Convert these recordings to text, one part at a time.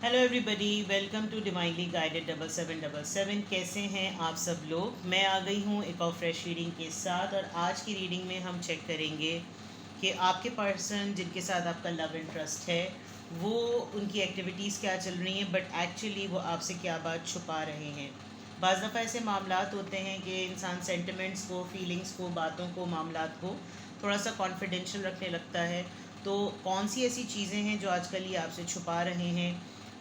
Hello everybody, welcome to divinely guided 7777। कैसे हैं आप सब लोग। मैं आ गई हूँ एक और फ्रेश रीडिंग के साथ। और आज की रीडिंग में हम चेक करेंगे कि आपके पर्सन जिनके साथ आपका लव इंटरेस्ट है वो उनकी एक्टिविटीज़ क्या चल रही हैं, बट एक्चुअली वो आपसे क्या बात छुपा रहे हैं। बाज़ दफ़ा ऐसे मामलात होते हैं कि इंसान सेंटिमेंट्स को, फीलिंग्स को, बातों को, मामलात को थोड़ा सा कॉन्फिडेंशियल रखने लगता है। तो कौन सी ऐसी चीज़ें हैं जो आजकल ये आपसे छुपा रहे हैं,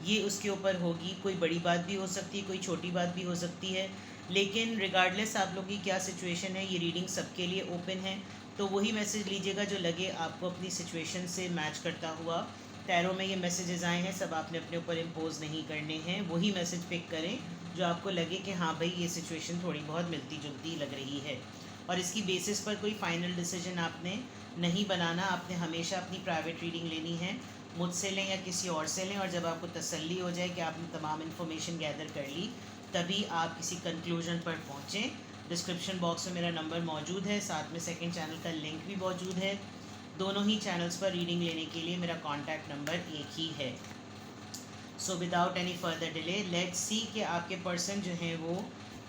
ये उसके ऊपर होगी। कोई बड़ी बात भी हो सकती है, कोई छोटी बात भी हो सकती है, लेकिन रिगार्डलेस आप लोग की क्या सिचुएशन है, ये रीडिंग सबके लिए ओपन है। तो वही मैसेज लीजिएगा जो लगे आपको अपनी सिचुएशन से मैच करता हुआ। टैरो में ये मैसेजेस आए हैं, सब आपने अपने ऊपर इम्पोज नहीं करने हैं। वही मैसेज पिक करें जो आपको लगे कि हाँ भाई ये सिचुएशन थोड़ी बहुत मिलती जुलती लग रही है। और इसकी बेसिस पर कोई फाइनल डिसीजन आपने नहीं बनाना। आपने हमेशा अपनी प्राइवेट रीडिंग लेनी है, मुझसे लें या किसी और से लें। और जब आपको तसल्ली हो जाए कि आपने तमाम इन्फॉर्मेशन गैदर कर ली, तभी आप किसी कंक्लूजन पर पहुँचें। डिस्क्रिप्शन बॉक्स में मेरा नंबर मौजूद है, साथ में सेकंड चैनल का लिंक भी मौजूद है। दोनों ही चैनल्स पर रीडिंग लेने के लिए मेरा कॉन्टैक्ट नंबर एक ही है। So without any further delay let's see कि आपके पर्सन जो हैं वो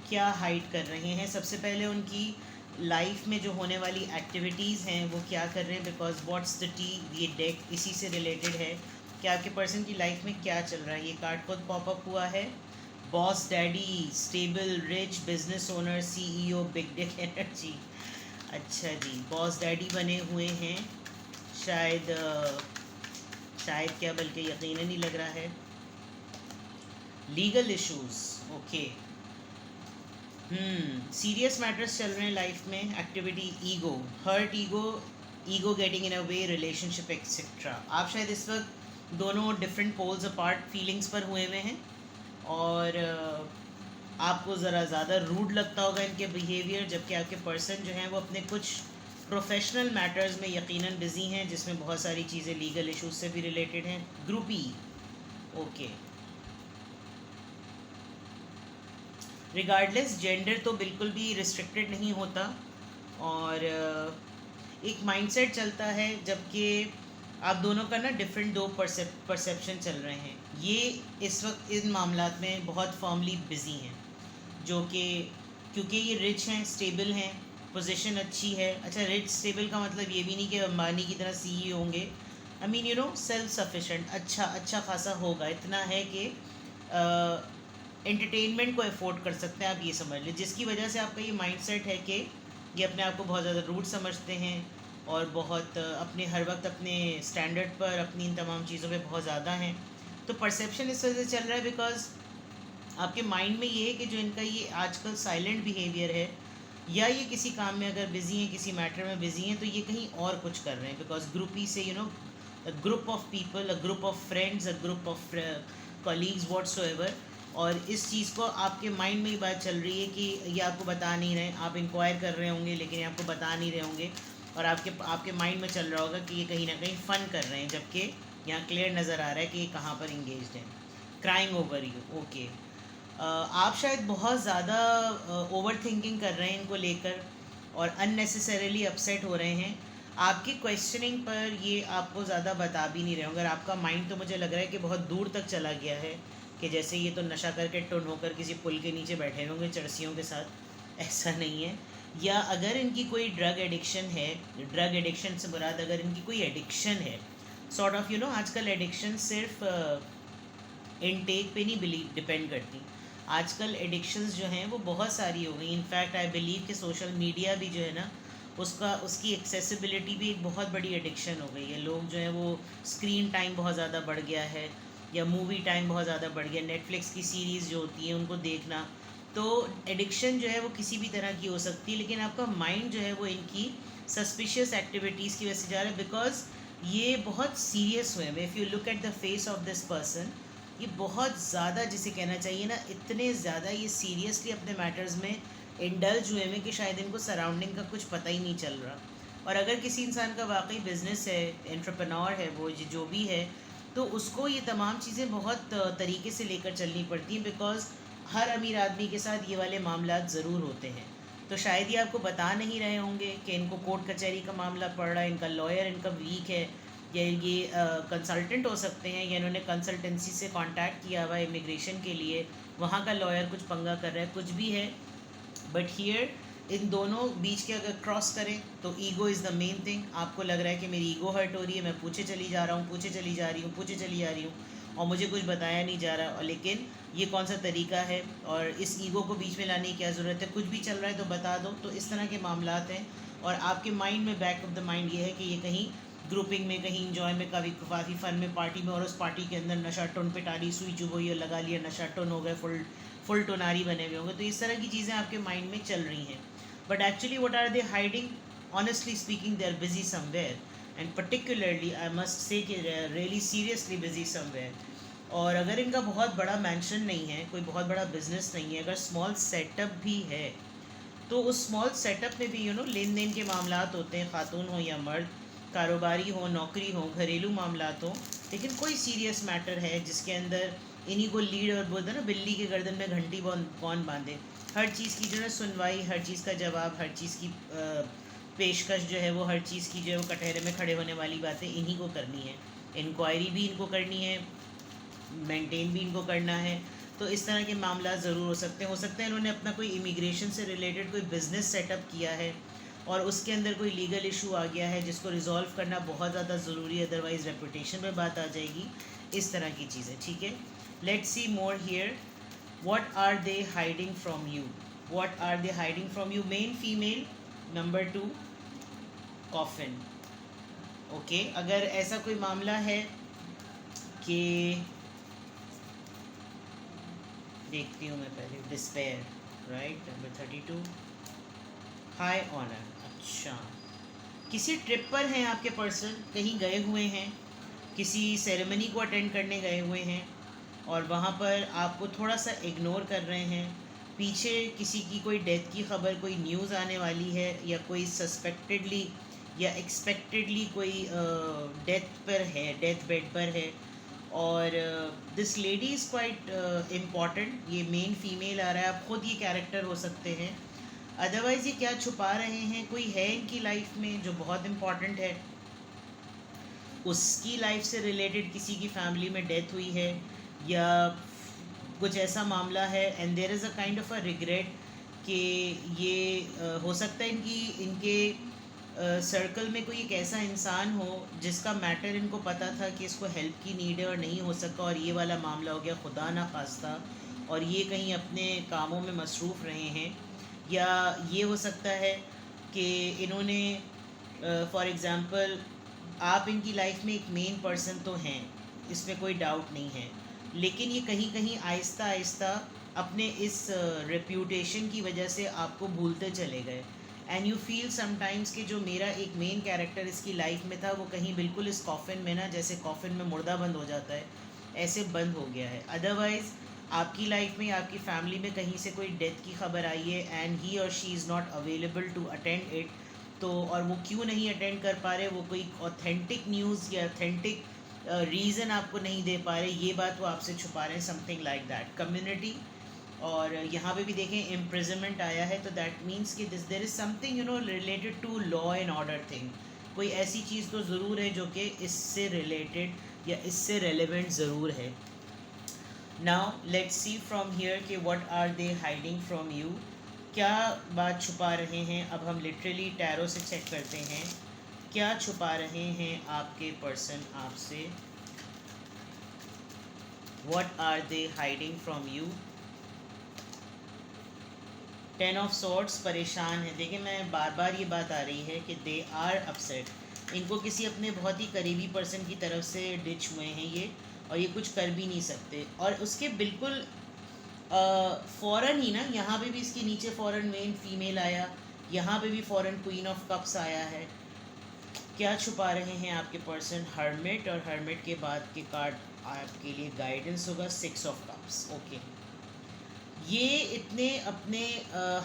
क्या हाइड कर रहे हैं। सबसे पहले उनकी लाइफ में जो होने वाली एक्टिविटीज़ हैं वो क्या कर रहे हैं, बिकॉज व्हाट्स द टी, ये डेक इसी से रिलेटेड है कि आपके पर्सन की लाइफ में क्या चल रहा है। ये कार्ड खुद पॉपअप हुआ है। Boss daddy, stable, rich, business owner, CEO, big Dick energy. अच्छा जी, बॉस डैडी बने हुए हैं। शायद क्या, बल्कि यकीनन नहीं लग रहा है। Legal issues, okay. Serious matters चल रहे हैं लाइफ में। Activity, ego hurt, ego getting in a way, relationship etcetera. आप शायद इस वक्त दोनों डिफरेंट पोल्स अपार्ट फीलिंग्स पर हुए हुए हैं। और आपको ज़रा ज़्यादा रूड लगता होगा इनके बिहेवियर, जबकि आपके पर्सन जो हैं वो अपने कुछ प्रोफेशनल मैटर्स में यकीनन बिजी हैं, जिसमें बहुत सारी चीज़ें लीगल इश्यूज से भी रिलेटेड हैं। Groupie, okay. रिगार्डलेस जेंडर तो बिल्कुल भी रिस्ट्रिक्टेड नहीं होता। और एक माइंडसेट चलता है, जबकि आप दोनों का ना डिफरेंट दो परसेप्शन चल रहे हैं। ये इस वक्त इन मामलात में बहुत फर्मली बिजी हैं, जो कि क्योंकि ये रिच हैं, स्टेबल हैं, पोजीशन अच्छी है। अच्छा, रिच स्टेबल का मतलब ये भी नहीं कि अंबानी की तरह सीईओ होंगे। I mean you know self sufficient, अच्छा खासा होगा। इतना है कि एंटरटेनमेंट को अफोर्ड कर सकते हैं, आप ये समझ लें। जिसकी वजह से आपका ये माइंडसेट है कि ये अपने आप को बहुत ज़्यादा रूड समझते हैं और बहुत अपने हर वक्त अपने स्टैंडर्ड पर, अपनी इन तमाम चीज़ों पे बहुत ज़्यादा हैं। तो परसेप्शन इस वजह से चल रहा है बिकॉज आपके माइंड में ये है कि जो इनका ये आजकल साइलेंट बिहेवियर है, या ये किसी काम में अगर बिज़ी हैं, किसी मैटर में बिज़ी हैं, तो ये कहीं और कुछ कर रहे हैं। बिकॉज ग्रुपी से a group of people, a group of friends, a group of colleagues, whatsoever. और इस चीज़ को आपके माइंड में ही बात चल रही है कि ये आपको बता नहीं रहे। आप इंक्वायर कर रहे होंगे लेकिन ये आपको बता नहीं रहे होंगे। और आपके माइंड में चल रहा होगा कि ये कहीं ना कहीं फ़न कर रहे हैं, जबकि यहाँ क्लियर नज़र आ रहा है कि ये कहाँ पर इंगेज्ड हैं। Crying over you, okay. आप शायद बहुत ज़्यादा ओवर थिंकिंग कर रहे हैं इनको लेकर और अननेसेसरीली अपसेट हो रहे हैं। आपकी क्वेश्चनिंग पर ये आपको ज़्यादा बता भी नहीं रहे होंगे। आपका माइंड तो मुझे लग रहा है कि बहुत दूर तक चला गया है, कि जैसे ये तो नशा करके टुन होकर किसी पुल के नीचे बैठे होंगे चरसियों के साथ। ऐसा नहीं है। या अगर इनकी कोई ड्रग एडिक्शन है, ड्रग एडिक्शन से मुराद अगर इनकी कोई एडिक्शन है, सॉर्ट ऑफ आजकल एडिक्शन सिर्फ इनटेक पे नहीं डिपेंड करती। आजकल एडिक्शंस जो हैं वो बहुत सारी हो गई। इनफैक्ट आई बिलीव कि सोशल मीडिया भी जो है ना, उसकी एक्सेसिबिलिटी भी एक बहुत बड़ी एडिक्शन हो गई है। लोग जो है वो स्क्रीन टाइम बहुत ज़्यादा बढ़ गया है, या मूवी टाइम बहुत ज़्यादा बढ़ गया, नेटफ्लिक्स की सीरीज़ जो होती हैं उनको देखना। तो एडिक्शन जो है वो किसी भी तरह की हो सकती है, लेकिन आपका माइंड जो है वो इनकी सस्पिशियस एक्टिविटीज़ की वजह से जा रहा है। बिकॉज ये बहुत सीरियस हुए हैं। If you look at the face of this person, ये बहुत ज़्यादा, जिसे कहना चाहिए ना, इतने ज़्यादा ये सीरियसली अपने मैटर्स में इंडल्ज हुए हैं कि शायद इनको सराउंडिंग का कुछ पता ही नहीं चल रहा। और अगर किसी इंसान का वाकई बिजनेस है, एंटरप्रेन्योर है, वो जो भी है, तो उसको ये तमाम चीज़ें बहुत तरीके से लेकर चलनी पड़ती हैं। बिकॉज हर अमीर आदमी के साथ ये वाले मामलात ज़रूर होते हैं। तो शायद ये आपको बता नहीं रहे होंगे कि इनको कोर्ट कचहरी का मामला पड़ रहा है, इनका लॉयर इनका वीक है, या ये कंसल्टेंट हो सकते हैं, या इन्होंने कंसल्टेंसी से कांटेक्ट किया हुआ है इमिग्रेशन के लिए, वहाँ का लॉयर कुछ पंगा कर रहा है, कुछ भी है। बट हियर इन दोनों बीच के अगर क्रॉस करें तो ego is the main thing. आपको लग रहा है कि मेरी ईगो हर्ट हो रही है, मैं पूछे चली जा रहा हूँ, पूछे चली जा रही हूँ, पूछे चली जा रही हूँ, और मुझे कुछ बताया नहीं जा रहा, और लेकिन ये कौन सा तरीका है, और इस ईगो को बीच में लाने की क्या ज़रूरत है, कुछ भी चल रहा है तो बता दो। तो इस तरह के मामलात हैं, और आपके माइंड में, बैक ऑफ द माइंड ये है कि ये कहीं ग्रुपिंग में, कहीं इंजॉय में, काफ़ी फन में, पार्टी में, और उस पार्टी के अंदर नशा टोन पे टाली सुई चुभ हुई, लगा लिया, नशा टोन हो गए, फुल टोनारी बने हुए होंगे। तो इस तरह की चीज़ें आपके माइंड में चल रही हैं। But actually what are they hiding? Honestly speaking, they are busy somewhere, and particularly I must say कि रियली सीरियसली बिजी समवेयर। और अगर इनका बहुत बड़ा मैंशन नहीं है, कोई बहुत बड़ा बिजनेस नहीं है, अगर स्मॉल सेटअप भी है, तो उस स्मॉल सेटअप में भी लेन देन के मामलात होते हैं, खातून हो या मर्द, कारोबारी हो, नौकरी हो, घरेलू मामलात हो, लेकिन कोई सीरियस मैटर है जिसके अंदर इन्हीं को लीड, और बोलते हैं ना बिल्ली के गर्दन में घंटी कौन बांधे, हर चीज़ की जो है सुनवाई, हर चीज़ का जवाब, हर चीज़ की पेशकश जो है वो, हर चीज़ की जो है वो कटहरे में खड़े होने वाली बातें इन्हीं को करनी है। इंक्वायरी भी इनको करनी है, मेंटेन भी इनको करना है। तो इस तरह के मामला ज़रूर हो सकते हैं इन्होंने अपना कोई इमिग्रेशन से रिलेटेड कोई बिज़नेस सेटअप किया है, और उसके अंदर कोई लीगल इशू आ गया है जिसको रिजॉल्व करना बहुत ज़्यादा ज़रूरी है, अदरवाइज़ रेपुटेशन पे बात आ जाएगी। इस तरह की चीज़ें, ठीक है। Let's see more here, what are they hiding from you, what are they hiding from you, men female, number 2 coffin. Okay, अगर ऐसा कोई मामला है कि, देखती हूँ मैं पहले, despair, right, number 32 high honour. अच्छा, किसी ट्रिप पर हैं आपके पर्सन, कहीं गए हुए हैं, किसी सेरेमनी को अटेंड करने गए हुए हैं, और वहाँ पर आपको थोड़ा सा इग्नोर कर रहे हैं, पीछे किसी की कोई डेथ की खबर, कोई न्यूज़ आने वाली है, या कोई सस्पेक्टेडली या एक्सपेक्टेडली कोई डेथ पर है, डेथ बेड पर है, और this lady is quite important. ये मेन फीमेल आ रहा है, आप खुद ये कैरेक्टर हो सकते हैं, अदरवाइज़ ये क्या छुपा रहे हैं, कोई है इनकी लाइफ में जो बहुत इम्पॉर्टेंट है, उसकी लाइफ से रिलेटेड किसी की फैमिली में डेथ हुई है, या कुछ ऐसा मामला है, and there is a kind of a regret कि ये हो सकता है इनके सर्कल में कोई एक ऐसा इंसान हो जिसका मैटर इनको पता था कि इसको हेल्प की नीड है और नहीं हो सका, और ये वाला मामला हो गया खुदा ना खास्ता, और ये कहीं अपने कामों में मसरूफ़ रहे हैं। या ये हो सकता है कि इन्होंने, फॉर एग्ज़ाम्पल, आप इनकी लाइफ में एक मेन पर्सन तो हैं, इसमें कोई डाउट नहीं है, लेकिन ये कहीं कहीं आहिस्ता आहिस्ता अपने इस रेप्यूटेशन की वजह से आपको भूलते चले गए, एंड यू फील समटाइम्स कि जो मेरा एक मेन कैरेक्टर इसकी लाइफ में था वो कहीं बिल्कुल इस कॉफिन में ना, जैसे कॉफिन में मुर्दा बंद हो जाता है, ऐसे बंद हो गया है। अदरवाइज़ आपकी लाइफ में, आपकी फैमिली में कहीं से कोई डेथ की खबर आई है, एंड ही और she is not available to attend it, तो और वो क्यों नहीं अटेंड कर पा रहे, वो कोई ऑथेंटिक न्यूज़ या ऑथेंटिक रीज़न आपको नहीं दे पा रहे, ये बात वो आपसे छुपा रहे हैं, समथिंग लाइक दैट, कम्युनिटी। और यहाँ पे भी देखें इम्प्रिजनमेंट आया है, तो दैट मीन्स कि this there is something related to law and order thing, कोई ऐसी चीज़ तो ज़रूर है जो कि इससे रिलेटेड या इससे रेलेवेंट ज़रूर है। Now let's see from here कि what are they hiding from you, क्या बात छुपा रहे हैं। अब हम लिटरली टैरो से चेक करते हैं क्या छुपा रहे हैं आपके पर्सन आपसे, what are they hiding from you. 10 of sorts, परेशान है। देखिए, मैं बार बार ये बात आ रही है कि दे आर अपसेट, इनको किसी अपने बहुत ही करीबी पर्सन की तरफ से डिच हुए हैं ये, और ये कुछ कर भी नहीं सकते, और उसके बिल्कुल फ़ौरन ही ना, यहाँ पे भी इसके नीचे फ़ौरन मेन फीमेल आया, यहाँ पे भी फ़ौरन क्वीन ऑफ कप्स आया है। क्या छुपा रहे हैं आपके पर्सन, हर्मिट, और हर्मिट के बाद के कार्ड आपके लिए गाइडेंस होगा 6 ऑफ कप्स। ओके, ये इतने अपने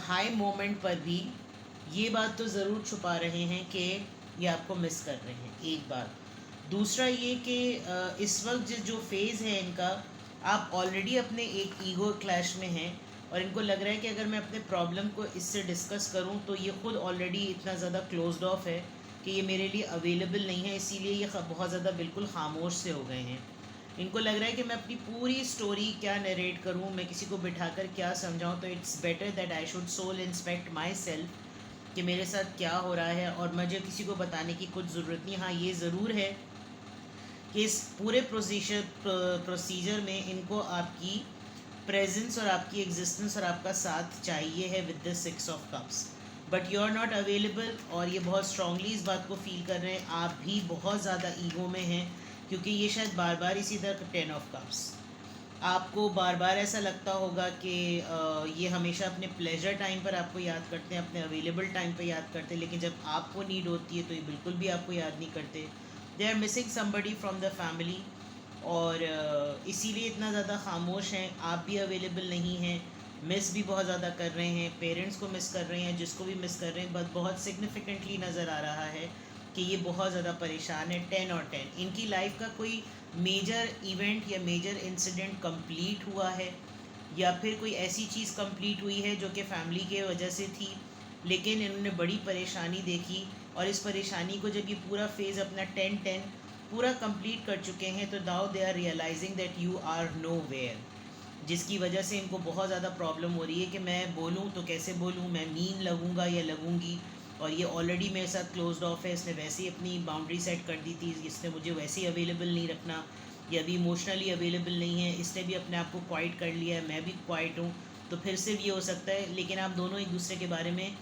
हाई मोमेंट पर भी ये बात तो ज़रूर छुपा रहे हैं कि ये आपको मिस कर रहे हैं, एक बात। दूसरा ये कि इस वक्त जो फेज़ है इनका, आप ऑलरेडी अपने एक ईगो क्लैश में हैं, और इनको लग रहा है कि अगर मैं अपने प्रॉब्लम को इससे डिस्कस करूं तो ये ख़ुद ऑलरेडी इतना ज़्यादा क्लोज्ड ऑफ है कि ये मेरे लिए अवेलेबल नहीं है, इसीलिए ये बहुत ज़्यादा बिल्कुल खामोश से हो गए हैं। इनको लग रहा है कि मैं अपनी पूरी स्टोरी क्या नरेट करूँ, मैं किसी को बिठाकर क्या समझाऊँ, तो it's better that I should soul inspect myself कि मेरे साथ क्या हो रहा है, और मुझे किसी को बताने की कुछ ज़रूरत नहीं। हाँ, ये ज़रूर है कि इस पूरे प्रोसीजर में इनको आपकी प्रेजेंस और आपकी एग्जिस्टेंस और आपका साथ चाहिए है with the 6 of cups, but you are not available, और ये बहुत स्ट्रांगली इस बात को फील कर रहे हैं। आप भी बहुत ज़्यादा ईगो में हैं, क्योंकि ये शायद बार बार इसी तरह 10 ऑफ कप्स, आपको बार बार ऐसा लगता होगा कि ये हमेशा अपने प्लेजर टाइम पर आपको याद करते हैं, अपने अवेलेबल टाइम पर याद करते हैं, लेकिन जब आपको नीड होती है तो ये बिल्कुल भी आपको याद नहीं करते। They are missing somebody from the family, और इसीलिए इतना ज़्यादा खामोश हैं। आप भी अवेलेबल नहीं हैं, मिस भी बहुत ज़्यादा कर रहे हैं, पेरेंट्स को मिस कर रहे हैं, जिसको भी मिस कर रहे हैं, बट बहुत सिग्निफिकेंटली नज़र आ रहा है कि ये बहुत ज़्यादा परेशान है। 10 और 10, इनकी लाइफ का कोई मेजर इवेंट या मेजर इंसिडेंट कंप्लीट हुआ है, या फिर कोई ऐसी चीज़ कंप्लीट हुई है जो कि फैमिली के वजह से थी, लेकिन इन्होंने बड़ी परेशानी देखी, और इस परेशानी को जब ये पूरा फेज़ अपना 10-10 पूरा कंप्लीट कर चुके हैं, तो now they are realising that you are nowhere, जिसकी वजह से इनको बहुत ज़्यादा प्रॉब्लम हो रही है कि मैं बोलूँ तो कैसे बोलूँ, मैं मीन लगूँगा या लगूँगी, और ये ऑलरेडी मेरे साथ क्लोज्ड ऑफ है, इसने वैसे ही अपनी बाउंड्री सेट कर दी थी, इसने मुझे वैसे ही अवेलेबल नहीं रखना, या अभी इमोशनली अवेलेबल नहीं है, इसने भी अपने आप को क्वाइट कर लिया है, मैं भी क्वाइट हूँ, तो फिर से ये हो सकता है। लेकिन आप दोनों एक दूसरे के बारे में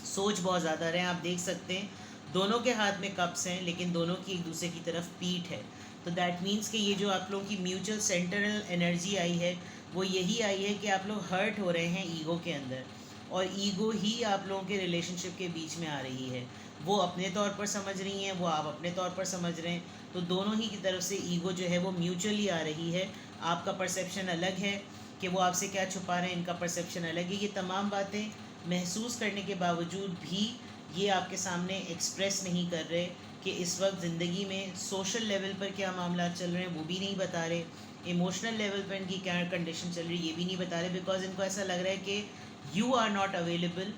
सोच बहुत ज़्यादा रहे हैं। आप देख सकते हैं दोनों के हाथ में कप्स हैं, लेकिन दोनों की एक दूसरे की तरफ पीठ है, तो दैट मीन्स कि ये जो आप लोगों की म्यूचुअल सेंट्रल एनर्जी आई है, वो यही आई है कि आप लोग हर्ट हो रहे हैं ईगो के अंदर, और ईगो ही आप लोगों के रिलेशनशिप के बीच में आ रही है। वो अपने तौर पर समझ रही हैं, वो आप अपने तौर पर समझ रहे हैं, तो दोनों ही की तरफ से ईगो जो है वो म्यूचुअली आ रही है। आपका परसेप्शन अलग है कि वो आपसे क्या छुपा रहे हैं, इनका परसेप्शन अलग है। ये तमाम बातें महसूस करने के बावजूद भी ये आपके सामने एक्सप्रेस नहीं कर रहे कि इस वक्त ज़िंदगी में सोशल लेवल पर क्या मामला चल रहे हैं, वो भी नहीं बता रहे, इमोशनल लेवल पर इनकी क्या कंडीशन चल रही है ये भी नहीं बता रहे, बिकॉज इनको ऐसा लग रहा है कि you are not available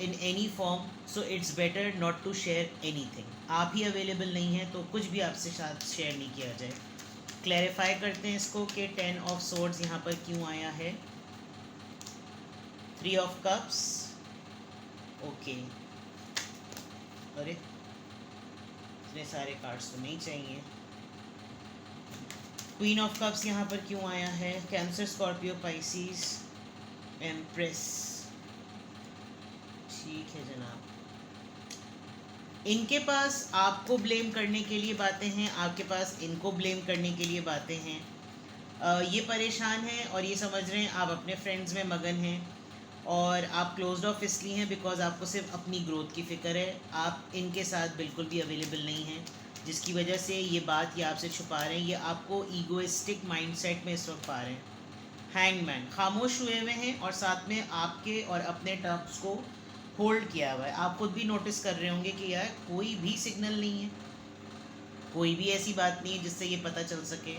in any form, so it's better not to share anything। आप ही अवेलेबल नहीं हैं तो कुछ भी आपसे साथ शेयर नहीं किया जाए। क्लैरिफाई करते हैं इसको कि 10 ऑफ सोर्ड्स यहाँ पर क्यों आया है, 3 ऑफ कप्स, ओके, अरे इतने सारे कार्ड्स तो नहीं चाहिए। क्वीन ऑफ कप्स यहाँ पर क्यों आया है, कैंसर, स्कॉर्पियो, पाइसिस, एम्प्रेस, ठीक है जनाब। इनके पास आपको ब्लेम करने के लिए बातें हैं, आपके पास इनको ब्लेम करने के लिए बातें हैं। ये परेशान हैं और ये समझ रहे हैं आप अपने फ्रेंड्स में मगन हैं, और आप क्लोज्ड ऑफ इसलिए हैं बिकॉज आपको सिर्फ अपनी ग्रोथ की फ़िक्र है। आप इनके साथ बिल्कुल भी अवेलेबल नहीं हैं, जिसकी वजह से ये बात ये आपसे छुपा रहे हैं। ये आपको ईगोइस्टिक माइंडसेट में इस वक्त पा रहे हैं। हैंगमैन खामोश हुए हुए हैं, और साथ में आपके और अपने टर्म्स को होल्ड किया हुआ है। आप खुद भी नोटिस कर रहे होंगे कि यार कोई भी सिग्नल नहीं है, कोई भी ऐसी बात नहीं है जिससे ये पता चल सके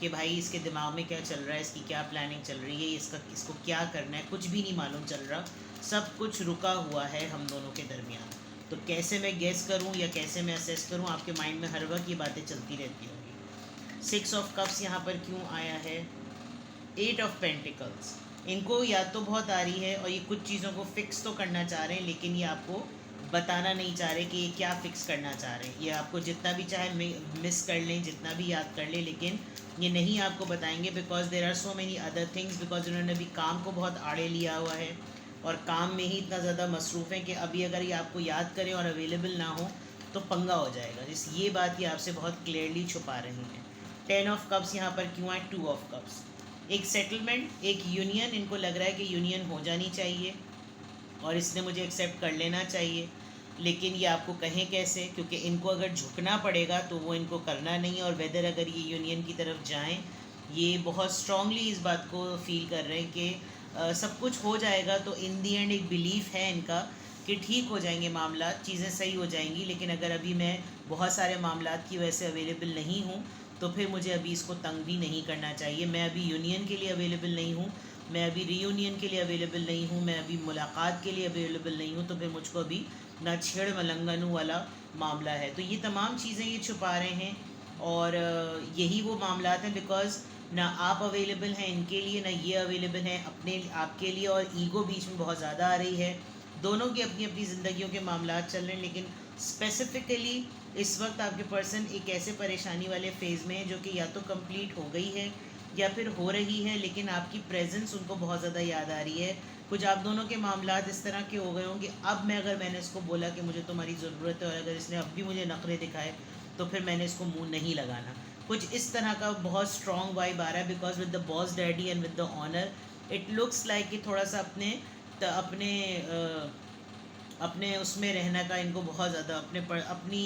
कि भाई इसके दिमाग में क्या चल रहा है, इसकी क्या प्लानिंग चल रही है, इसको क्या करना है, कुछ भी नहीं मालूम चल रहा। सब कुछ रुका हुआ है हम दोनों के दरमियान। तो कैसे मैं गेस करूं या कैसे मैं असेस करूं, आपके माइंड में हर वक्त ये बातें चलती रहती होंगी। 6 ऑफ कप्स यहाँ पर क्यों आया है, 8 ऑफ पेंटिकल्स। इनको याद तो बहुत आ रही है और ये कुछ चीज़ों को फिक्स तो करना चाह रहे हैं, लेकिन ये आपको बताना नहीं चाह रहे कि ये क्या फ़िक्स करना चाह रहे हैं। ये आपको जितना भी चाहे मिस कर लें, जितना भी याद कर लें, लेकिन ये नहीं आपको बताएंगे because there are so many other things. Because उन्होंने अभी काम को बहुत आड़े लिया हुआ है और काम में ही इतना ज़्यादा मसरूफ़ है कि अभी अगर ये आपको याद करें और अवेलेबल ना हो तो पंगा हो जाएगा। ये बात ये आपसे बहुत क्लियरली छुपा रही हैं। 10 ऑफ कप्स यहाँ पर क्यों आए, 2 ऑफ कप्स। एक सेटलमेंट, एक यूनियन, इनको लग रहा है कि यूनियन हो जानी चाहिए और इसने मुझे एक्सेप्ट कर लेना चाहिए, लेकिन ये आपको कहें कैसे, क्योंकि इनको अगर झुकना पड़ेगा तो वो इनको करना नहीं। और वेदर अगर ये यूनियन की तरफ जाएं, ये बहुत स्ट्रांगली इस बात को फील कर रहे हैं कि सब कुछ हो जाएगा। तो इन दी एंड एक बिलीफ है इनका कि ठीक हो जाएंगे मामला, चीज़ें सही हो जाएंगी। लेकिन अगर अभी मैं बहुत सारे मामलात की वजह से अवेलेबल नहीं हूँ तो फिर मुझे अभी इसको तंग भी नहीं करना चाहिए। मैं अभी यूनियन के लिए अवेलेबल नहीं हूँ, मैं अभी रीयूनियन के लिए अवेलेबल नहीं हूँ, मैं अभी मुलाकात के लिए अवेलेबल नहीं हूँ, तो फिर मुझको अभी ना छेड़ मलंगनू वाला मामला है। तो ये तमाम चीज़ें ये छुपा रहे हैं, और यही वो मामलात हैं, बिकॉज ना आप अवेलेबल हैं इनके लिए, ना ये अवेलेबल हैं अपने आपके लिए, और ईगो बीच में बहुत ज़्यादा आ रही है। दोनों की अपनी अपनी ज़िंदगियों के मामलात चल रहे हैं, लेकिन स्पेसिफिकली इस वक्त आपके पर्सन एक ऐसे परेशानी वाले फेज़ में है जो कि या तो कंप्लीट हो गई है या फिर हो रही है, लेकिन आपकी प्रेजेंस उनको बहुत ज़्यादा याद आ रही है। कुछ आप दोनों के मामलात इस तरह के हो गए होंगे, अब मैं अगर मैंने इसको बोला कि मुझे तुम्हारी ज़रूरत है, और अगर इसने अब भी मुझे नखरे दिखाए, तो फिर मैंने इसको मुंह नहीं लगाना। कुछ इस तरह का बहुत स्ट्रॉन्ग वाइब आ रहा है, because with the boss daddy and with the honour it looks like कि थोड़ा सा अपने अपने उसमें रहने का इनको बहुत ज़्यादा, अपनी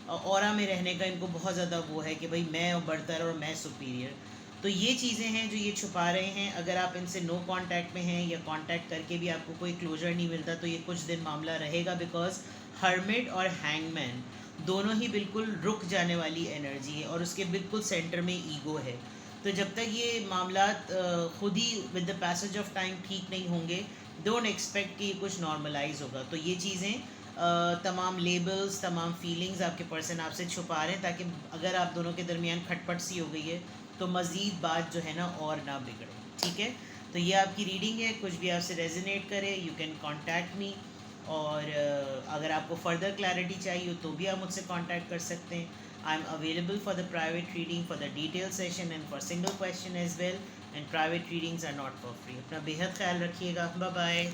ऑरा में रहने का इनको बहुत ज़्यादा वो है कि भाई मैं बरतर और मैं सुपीरियर। तो ये चीज़ें हैं जो ये छुपा रहे हैं। अगर आप इनसे नो कांटेक्ट में हैं, या कांटेक्ट करके भी आपको कोई क्लोजर नहीं मिलता, तो ये कुछ दिन मामला रहेगा, बिकॉज हर्मिट और हैंगमैन दोनों ही बिल्कुल रुक जाने वाली एनर्जी है, और उसके बिल्कुल सेंटर में ईगो है। तो जब तक ये मामलात खुद ही with the passage of time ठीक नहीं होंगे, डोंट एक्सपेक्ट कि कुछ नॉर्मलाइज होगा। तो ये चीज़ें तमाम लेबल्स, तमाम फीलिंग्स आपके पर्सन आपसे छुपा रहे हैं, ताकि अगर आप दोनों के दरमियान खटपट सी हो गई है, तो मज़ीद बात जो है ना और ना बिगड़े। ठीक है, तो ये आपकी रीडिंग है। कुछ भी आपसे रेजोनेट करे, यू कैन कॉन्टैक्ट मी। और अगर आपको फर्दर क्लैरिटी चाहिए तो भी आप मुझसे कांटेक्ट कर सकते हैं। I am available for the private reading, for the detail session and for single question as well, and private readings are not for free. अपना बेहद ख्याल रखिएगा। Bye bye.